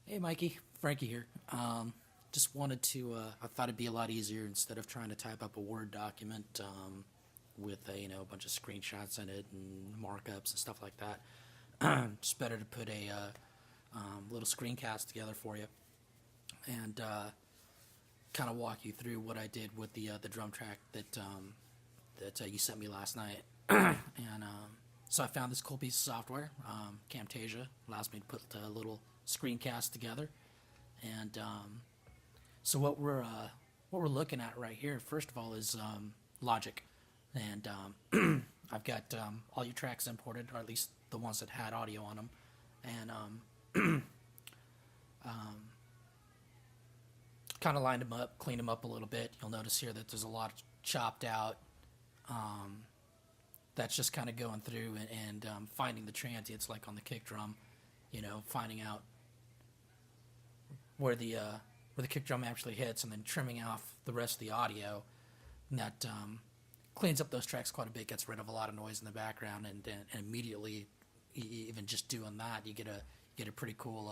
Hey Mikey, Frankie here. Just wanted to, I thought it'd be a lot easier instead of trying to type up a Word document with a bunch of screenshots in it and markups and stuff like that. Just better to put a little screencast together for you and kind of walk you through what I did with the drum track that you sent me last night. And so I found this cool piece of software, Camtasia, allows me to put a little screencast together. And so what we're looking at right here, first of all, is Logic, and I've got all your tracks imported, or at least the ones that had audio on them, and kind of lined them up, cleaned them up a little bit. You'll notice here that there's a lot chopped out. That's just kind of going through and finding the transients, like on the kick drum, finding out where the kick drum actually hits, and then trimming off the rest of the audio. And that cleans up those tracks quite a bit, gets rid of a lot of noise in the background, and immediately, even just doing that, you get a pretty cool,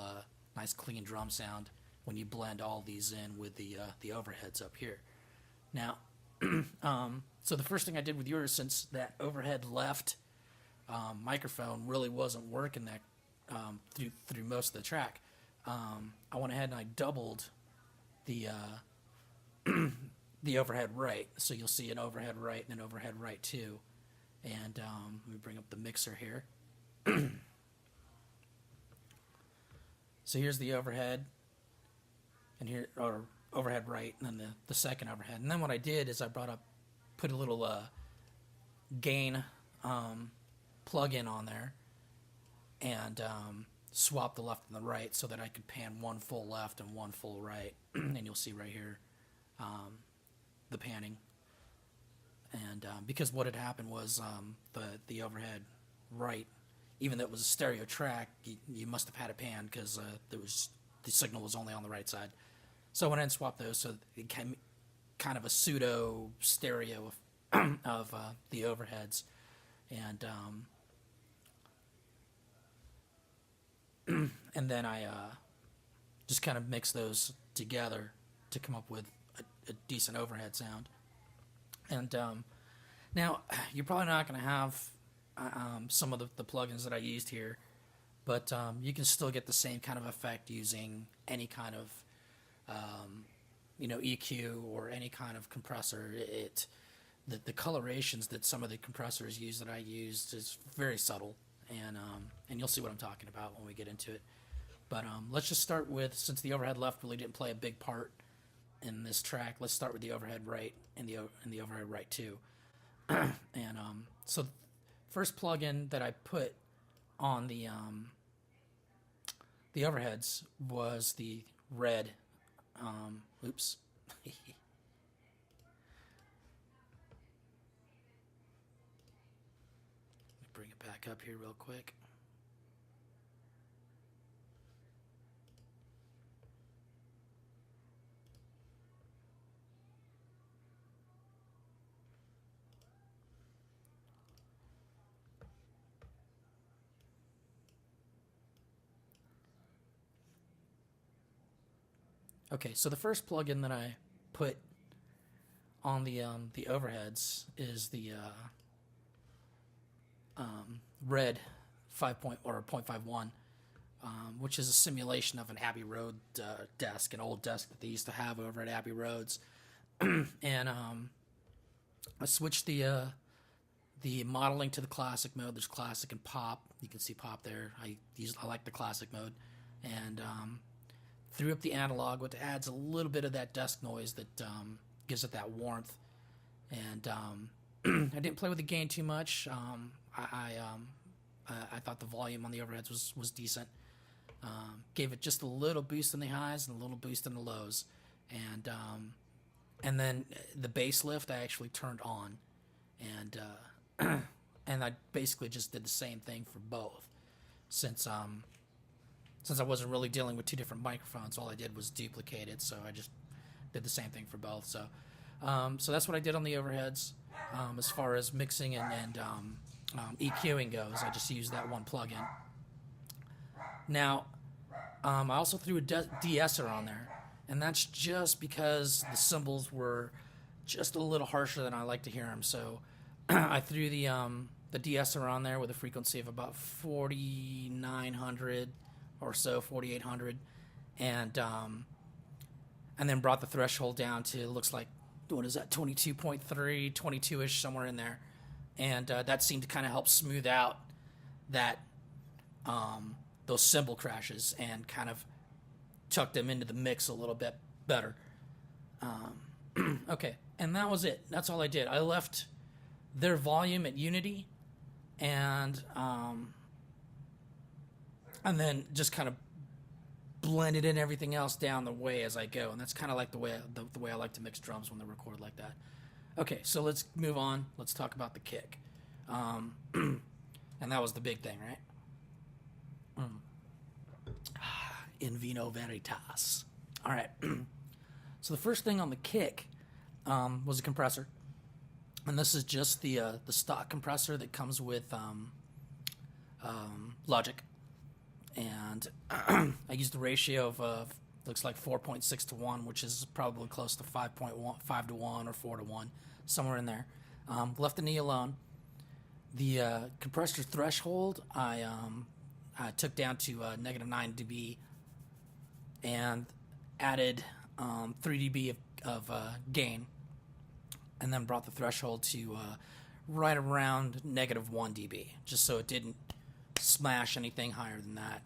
nice clean drum sound when you blend all these in with the overheads up here. Now, so the first thing I did with yours, since that overhead left microphone really wasn't working that through most of the track, I went ahead and I doubled the the overhead right. So you'll see an overhead right and an overhead right too. And let me bring up the mixer here. So here's the overhead, and here, or overhead right, and then the second overhead. And then what I did is I put a little gain plug-in on there, and swap the left and the right so that I could pan one full left and one full right. And you'll see right here the panning. And because what had happened was the overhead right, even though it was a stereo track, you must have had it panned because the signal was only on the right side. So I went ahead and swapped those, so it came kind of a pseudo stereo of the overheads. And and then I just kind of mix those together to come up with a decent overhead sound. And now, you're probably not going to have some of the plugins that I used here, but you can still get the same kind of effect using any kind of EQ or any kind of compressor. The colorations that some of the compressors use that I used is very subtle, and you'll see what I'm talking about when we get into it. But let's just start with, since the overhead left really didn't play a big part in this track, let's start with the overhead right and the overhead right too. And so first plugin that I put on the overheads was the red. Oops. Bring it back up here real quick. Okay, so the first plugin that I put on the overheads is the red 0.51, which is a simulation of an Abbey Road desk, an old desk that they used to have over at Abbey Roads. And I switched the modeling to the classic mode. There's classic and pop. You can see pop there. I like the classic mode, and threw up the analog, which adds a little bit of that desk noise that gives it that warmth. And I didn't play with the gain too much. I thought the volume on the overheads was decent. Gave it just a little boost in the highs and a little boost in the lows, and then the bass lift I actually turned on, and and I basically just did the same thing for both, since I wasn't really dealing with two different microphones. All I did was duplicate it, so I just did the same thing for both. So so that's what I did on the overheads. As far as mixing and EQing goes, I just used that one plugin. Now, I also threw a de-esser on there, and that's just because the cymbals were just a little harsher than I like to hear them. So I threw the de-esser on there with a frequency of about 4,900 or so, 4,800, and then brought the threshold down to, it looks like, what is that, 22.3, 22-ish, somewhere in there, and that seemed to kind of help smooth out that those cymbal crashes and kind of tuck them into the mix a little bit better. Okay, and that was it. That's all I did. I left their volume at unity, and then just kind of blended in everything else down the way as I go, and that's kind of like the way I like to mix drums when they record like that. Okay, so let's move on. Let's talk about the kick, and that was the big thing, right? In vino veritas. All right. So the first thing on the kick was a compressor, and this is just the stock compressor that comes with Logic, and I used the ratio of looks like 4.6 to 1, which is probably close to 5 to 1 or 4 to 1, somewhere in there. Left the knee alone. The compressor threshold I took down to -9 dB and added 3 dB of gain, and then brought the threshold to right around -1 dB, just so it didn't smash anything higher than that.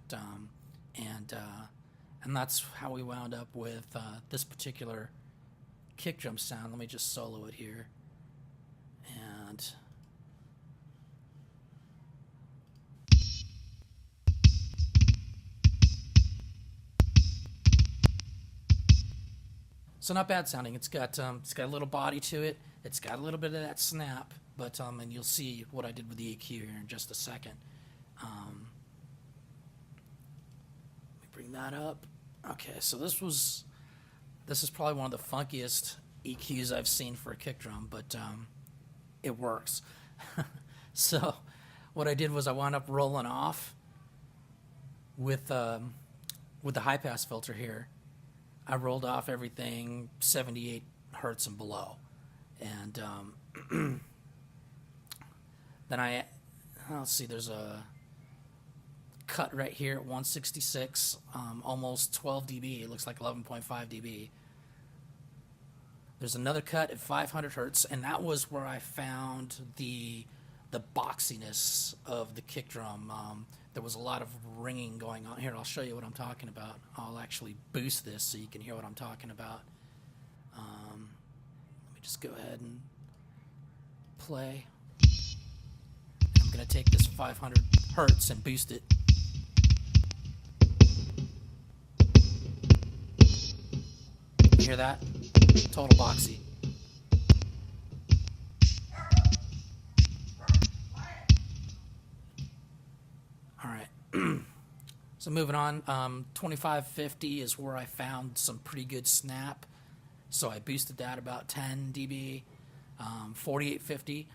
And that's how we wound up with this particular kick drum sound. Let me just solo it here. And so not bad sounding. It's got a little body to it. It's got a little bit of that snap, but and you'll see what I did with the EQ here in just a second. Let me bring that up. Okay, so this is probably one of the funkiest EQs I've seen for a kick drum, but it works. So what I did was I wound up rolling off with the high pass filter here. I rolled off everything 78 hertz and below, and then let's see, there's a cut right here at 166, almost 12 dB. It looks like 11.5 dB. There's another cut at 500 hertz, and that was where I found the boxiness of the kick drum. There was a lot of ringing going on. Here, I'll show you what I'm talking about. I'll actually boost this so you can hear what I'm talking about. Let me just go ahead and play. And I'm going to take this 500 hertz and boost it. You hear that? Total boxy. All right. So moving on, 2550 is where I found some pretty good snap. So I boosted that about 10 dB. 4850,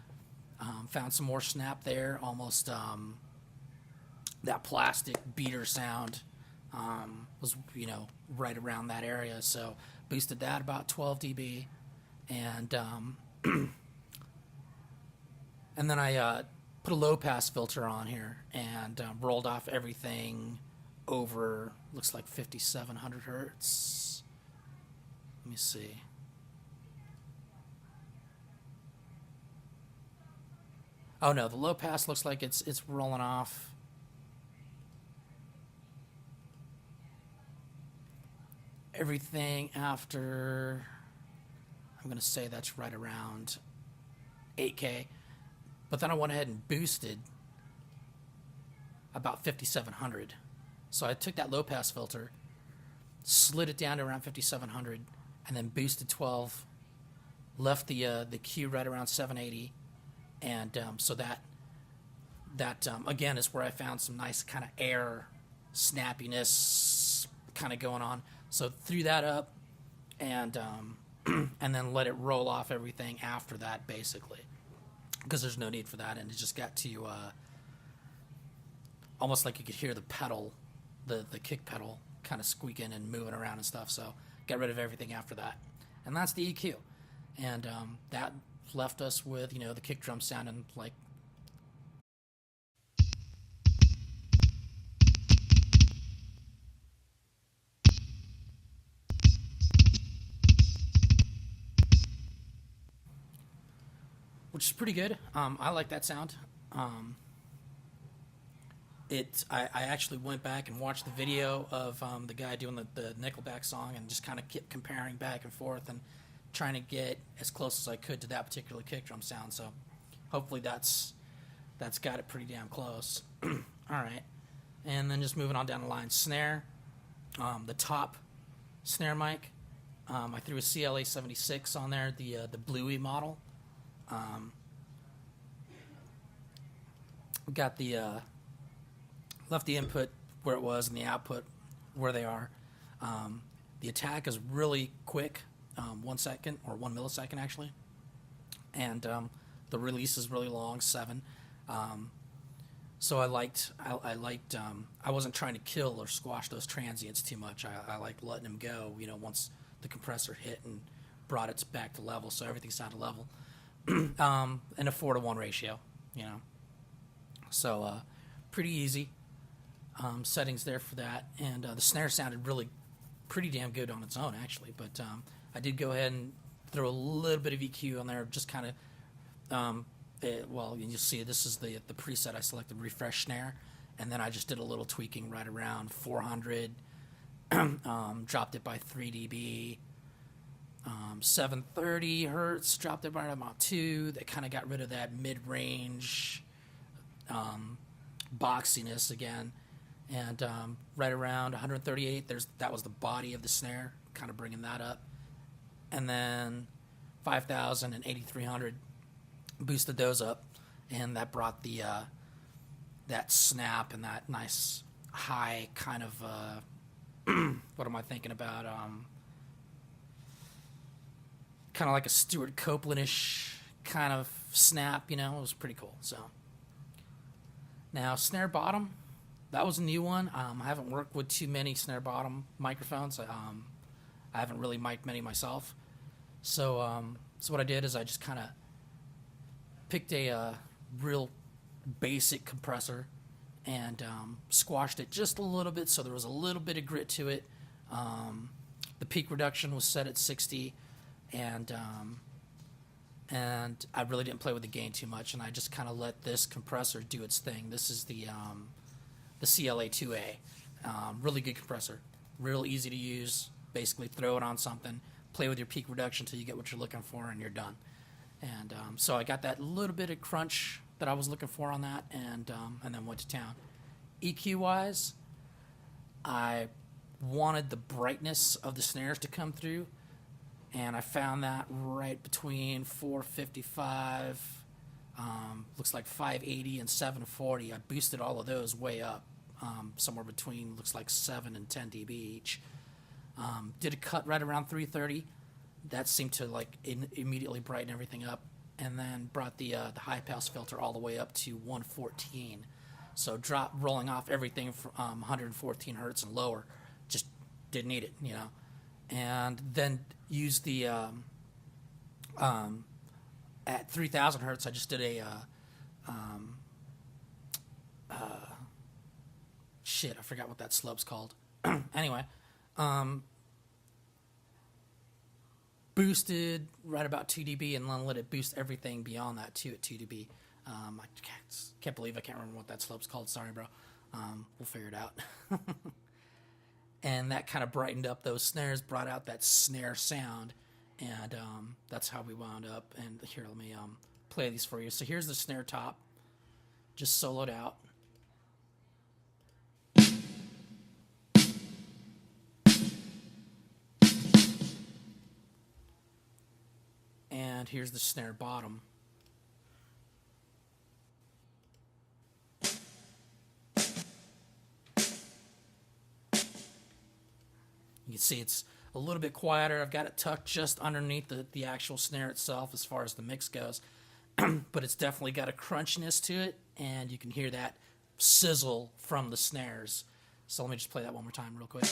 found some more snap there. Almost that plastic beater sound was right around that area. So boosted that about 12 dB, and and then I put a low pass filter on here and rolled off everything over, looks like 5700 hertz. Let me see. Oh no, the low pass looks like it's rolling off. Everything after, I'm going to say that's right around 8K. But then I went ahead and boosted about 5700. So I took that low pass filter, slid it down to around 5700, and then boosted 12, left the Q right around 780, and so that again is where I found some nice kind of air snappiness kind of going on. So threw that up, and and then let it roll off everything after that, basically, because there's no need for that, and it just got to almost like you could hear the pedal, the kick pedal kind of squeaking and moving around and stuff. So got rid of everything after that, and that's the EQ. And that left us with, you know, the kick drum sounding like. Which is pretty good. I like that sound. I actually went back and watched the video of the guy doing the Nickelback song and just kind of kept comparing back and forth and trying to get as close as I could to that particular kick drum sound. So hopefully that's got it pretty damn close. All right. And then just moving on down the line. Snare. The top snare mic. I threw a CLA 76 on there, the Bluey model. Got the left the input where it was and the output where they are. The attack is really quick, 1 second or 1 millisecond actually, and the release is really long, 7. So I liked. I wasn't trying to kill or squash those transients too much. I liked letting them go. You know, once the compressor hit and brought it back to level, so everything sounded level. In a 4-to-1 ratio, you know. So pretty easy settings there for that, and the snare sounded really pretty damn good on its own actually. But I did go ahead and throw a little bit of EQ on there, just kind of. Well, you'll see this is the preset I selected, refresh snare, and then I just did a little tweaking right around 400, dropped it by 3 dB. 730 hertz, dropped it by about 2. That kind of got rid of that mid-range boxiness again, and right around 138. That was the body of the snare, kind of bringing that up, and then 5,000 and 8,300 boosted those up, and that brought the that snap and that nice high kind of what am I thinking about? Kind of like a Stuart Copeland-ish kind of snap, you know. It was pretty cool. So now snare bottom, that was a new one. I haven't worked with too many snare bottom microphones. I haven't really mic'd many myself. So what I did is I just kind of picked a real basic compressor and squashed it just a little bit, so there was a little bit of grit to it. The peak reduction was set at 60. And I really didn't play with the gain too much, and I just kind of let this compressor do its thing. This is the CLA 2A, really good compressor, real easy to use. Basically, throw it on something, play with your peak reduction until you get what you're looking for, and you're done. And so I got that little bit of crunch that I was looking for on that, and then went to town. EQ wise, I wanted the brightness of the snares to come through. And I found that right between 455, looks like 580 and 740. I boosted all of those way up, somewhere between, looks like 7 and 10 dB each. Did a cut right around 330. That seemed to like immediately brighten everything up. And then brought the high pass filter all the way up to 114. So rolling off everything from 114 hertz and lower. Just didn't need it, you know. And then use the at 3,000 hertz. I just did a shit. I forgot what that slope's called. Anyway, boosted right about 2 dB, and then let it boost everything beyond that too at 2 dB. I can't believe I can't remember what that slope's called. Sorry, bro. We'll figure it out. And that kind of brightened up those snares, brought out that snare sound, and that's how we wound up. And here, let me play these for you. So here's the snare top, just soloed out. And here's the snare bottom. You can see it's a little bit quieter. I've got it tucked just underneath the actual snare itself as far as the mix goes. But it's definitely got a crunchiness to it, and you can hear that sizzle from the snares. So let me just play that one more time real quick.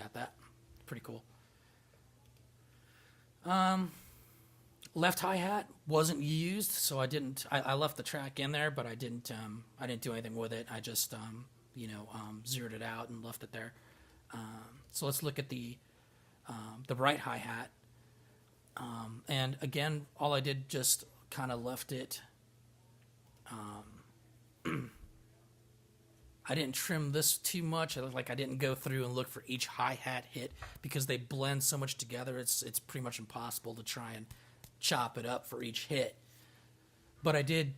at that. Pretty cool. Left hi-hat wasn't used, so I left the track in there, but I didn't do anything with it. I just zeroed it out and left it there. So let's look at the right hi-hat. And again, all I did just kind of left it. I didn't trim this too much. I didn't go through and look for each hi-hat hit because they blend so much together. It's pretty much impossible to try and chop it up for each hit. But I did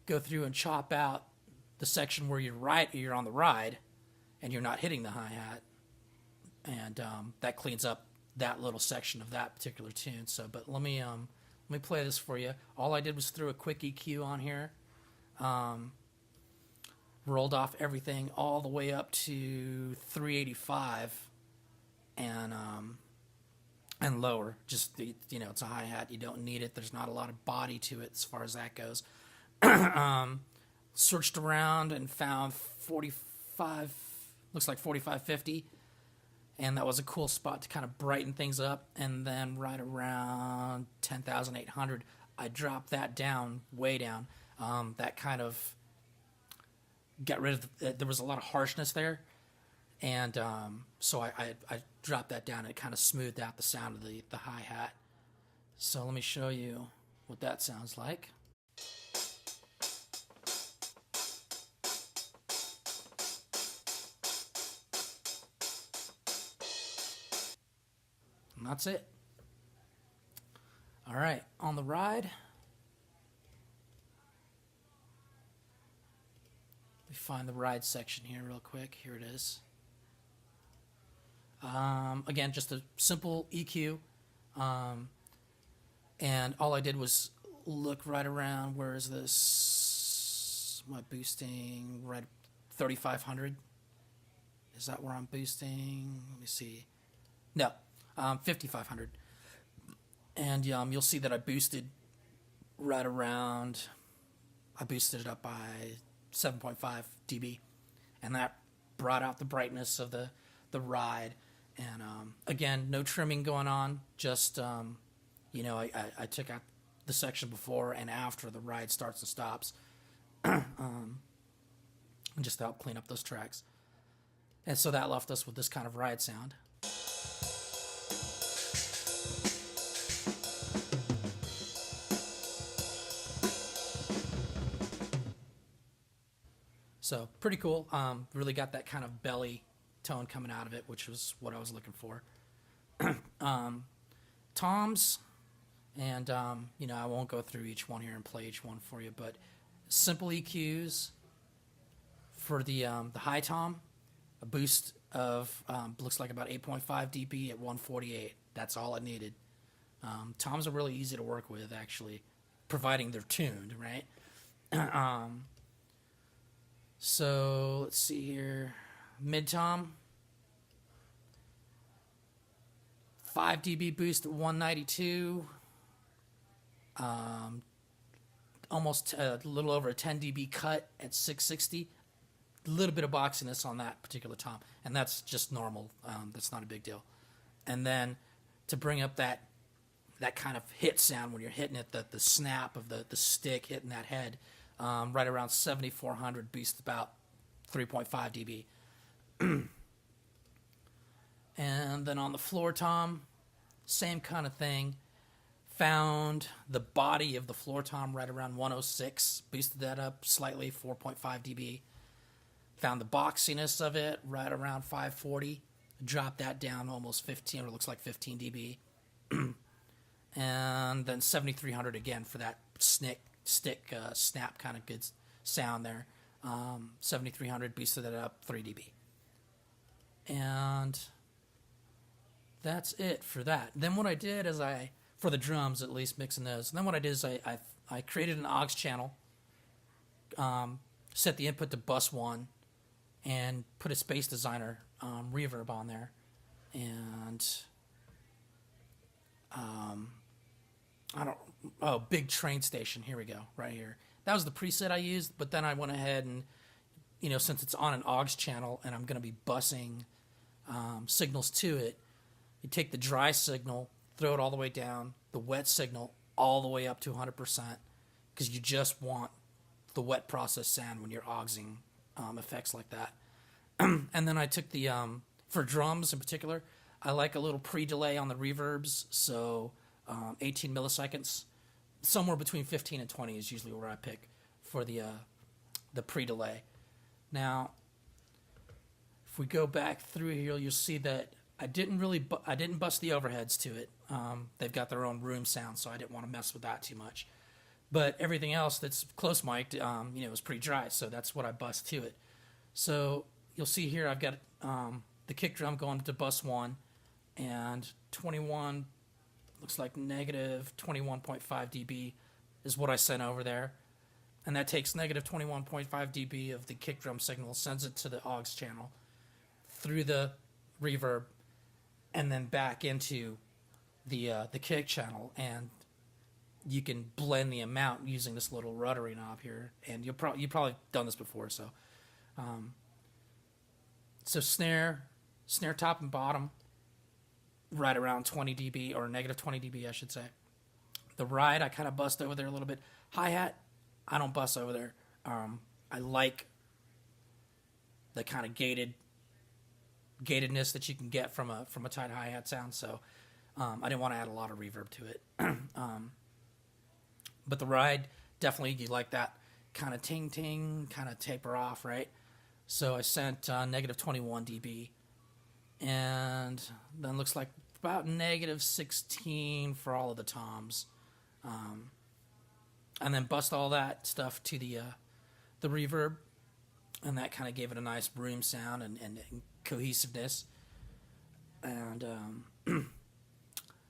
go through and chop out the section where you're on the ride and you're not hitting the hi-hat, and that cleans up that little section of that particular tune. So, but let me play this for you. All I did was throw a quick EQ on here, rolled off everything all the way up to 385, and lower. Just it's a hi-hat. You don't need it. There's not a lot of body to it as far as that goes. Searched around and found 45. Looks like 4550. And that was a cool spot to kind of brighten things up. And then right around 10,800, I dropped that down, way down. That kind of got rid of there was a lot of harshness there. And so I dropped that down. And it kind of smoothed out the sound of the hi-hat. So let me show you what that sounds like. And that's it. All right, on the ride. Let me find the ride section here real quick. Here it is. Again, just a simple EQ. And all I did was look right around. Where is this? Am I boosting right 3,500? Is that where I'm boosting? Let me see. No, 5,500. And you'll see that I boosted right around. I boosted it up by 7.5 dB, and that brought out the brightness of the ride. And again, no trimming going on. Just I took out the section before and after the ride starts and stops, just to help clean up those tracks. And so that left us with this kind of ride sound. So pretty cool. Really got that kind of belly tone coming out of it, which was what I was looking for. Toms, and I won't go through each one here and play each one for you, but simple EQs for the high tom, a boost of looks like about 8.5 dB at 148. That's all it needed. Toms are really easy to work with, actually, providing they're tuned, right? So let's see here. Mid tom, 5 dB boost at 192. Almost a little over a 10 dB cut at 660. A little bit of boxiness on that particular tom, and that's just normal. That's not a big deal. And then to bring up that kind of hit sound when you're hitting it, the snap of the stick hitting that head, right around 7,400, boost about 3.5 dB. And then on the floor tom, same kind of thing. Found the body of the floor tom right around 106, boosted that up slightly, 4.5 dB. Found the boxiness of it right around 540, dropped that down almost 15, or it looks like 15 dB. And then 7,300 again for that stick snap kind of good sound there. 7,300, boosted that up 3 dB. And that's it for that. Then what I did is for the drums at least, mixing those. And then what I did is I created an aux channel, set the input to bus 1, and put a Space Designer reverb on there. And big train station. Here we go, right here. That was the preset I used, but then I went ahead and, since it's on an aux channel and I'm going to be bussing signals to it. You take the dry signal, throw it all the way down, the wet signal all the way up to 100%, because you just want the wet process sound when you're auxing effects like that. And then I took the, for drums in particular, I like a little pre-delay on the reverbs, so 18 milliseconds. Somewhere between 15 and 20 is usually where I pick for the pre-delay. Now, if we go back through here, you'll see that I didn't bust the overheads to it. They've got their own room sound, so I didn't want to mess with that too much. But everything else that's close mic'd, was pretty dry, so that's what I bust to it. So you'll see here I've got the kick drum going to bus 1, and 21, looks like negative 21.5 dB is what I sent over there. And that takes negative 21.5 dB of the kick drum signal, sends it to the aux channel, through the reverb, and then back into the kick channel. And you can blend the amount using this little rotary knob here. And you've probably done this before. So snare top and bottom, right around 20 dB, or negative 20 dB, I should say. The ride, I kind of bust over there a little bit. Hi-hat, I don't bust over there. I like the kind of gatedness that you can get from a tight hi-hat sound, so I didn't want to add a lot of reverb to it. But the ride, definitely you like that kind of ting-ting, kind of taper off, right? So I sent negative 21 dB, and then looks like about negative 16 for all of the toms. And then bust all that stuff to the reverb, and that kind of gave it a nice room sound and cohesiveness. And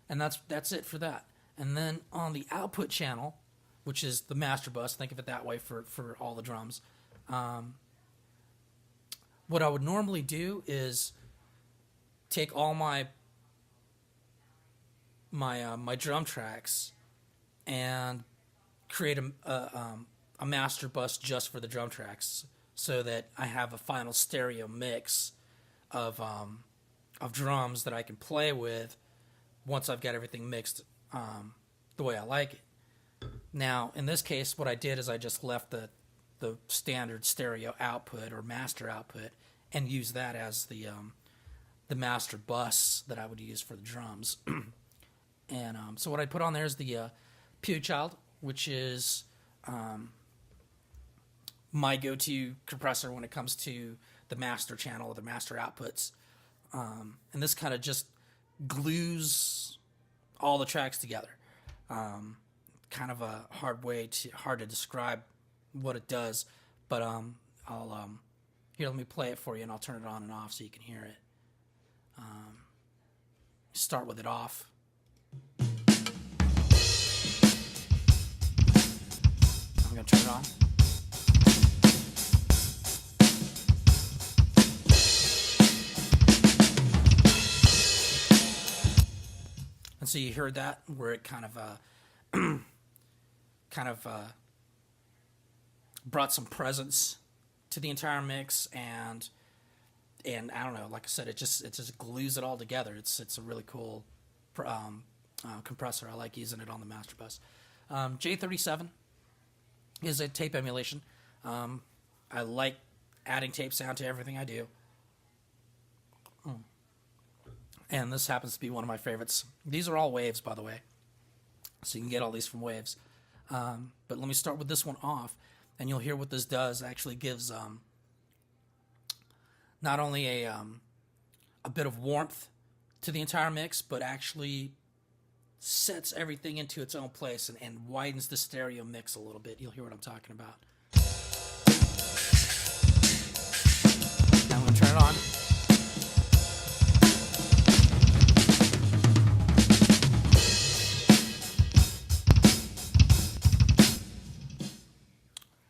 and that's it for that. And then on the output channel, which is the master bus, think of it that way for all the drums. What I would normally do is take all my drum tracks and create a master bus just for the drum tracks, so that I have a final stereo mix of drums that I can play with once I've got everything mixed the way I like it. Now, in this case, what I did is I just left the standard stereo output or master output and used that as the master bus that I would use for the drums. And so what I put on there is the Pew Child, which is my go-to compressor when it comes to the master channel or the master outputs. And this kind of just glues all the tracks together. Kind of a hard to describe what it does, but here, let me play it for you, and I'll turn it on and off so you can hear it. Start with it off. I'm going to turn it on. And so you heard that, where it kind of brought some presence to the entire mix, and I don't know, like I said, it just glues it all together. It's a really cool compressor. I like using it on the master bus. J37 is a tape emulation. I like adding tape sound to everything I do. And this happens to be one of my favorites. These are all Waves, by the way, so you can get all these from Waves. But let me start with this one off, and you'll hear what this does. It actually gives not only a bit of warmth to the entire mix, but actually sets everything into its own place and widens the stereo mix a little bit. You'll hear what I'm talking about. Now I'm going to turn it on.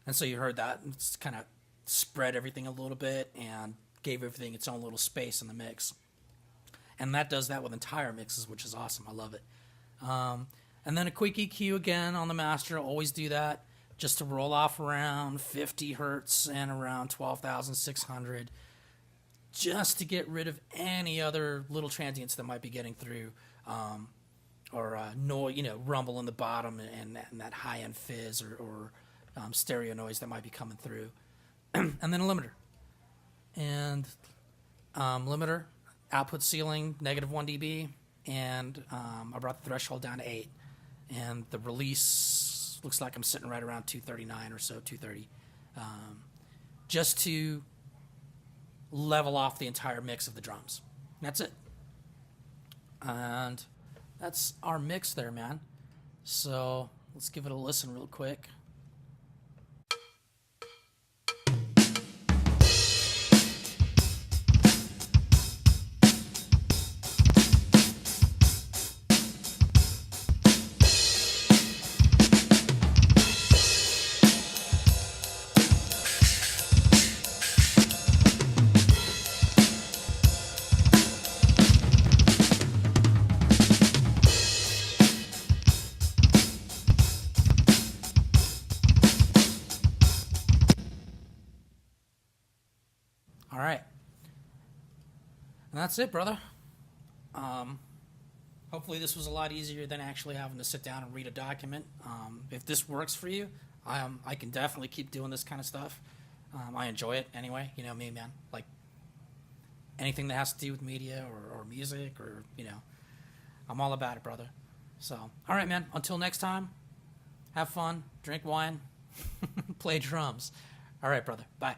And so you heard that. It's kind of spread everything a little bit and gave everything its own little space in the mix. And that does that with entire mixes, which is awesome. I love it. And then a quick EQ again on the master. Always do that, just to roll off around 50 hertz and around 12,600. just to get rid of any other little transients that might be getting through, or noise, rumble in the bottom and that high end fizz or stereo noise that might be coming through, and then a limiter. And limiter output ceiling -1 dB, and I brought the threshold down to 8, and the release looks like I'm sitting right around 239 or so, 230, just to level off the entire mix of the drums. That's it. And that's our mix there, man. So let's give it a listen real quick. All right. And that's it, brother. Hopefully this was a lot easier than actually having to sit down and read a document. If this works for you, I can definitely keep doing this kind of stuff. I enjoy it anyway. You know me, man. Like anything that has to do with media or music or, I'm all about it, brother. So, all right, man. Until next time, have fun, drink wine, play drums. All right, brother. Bye.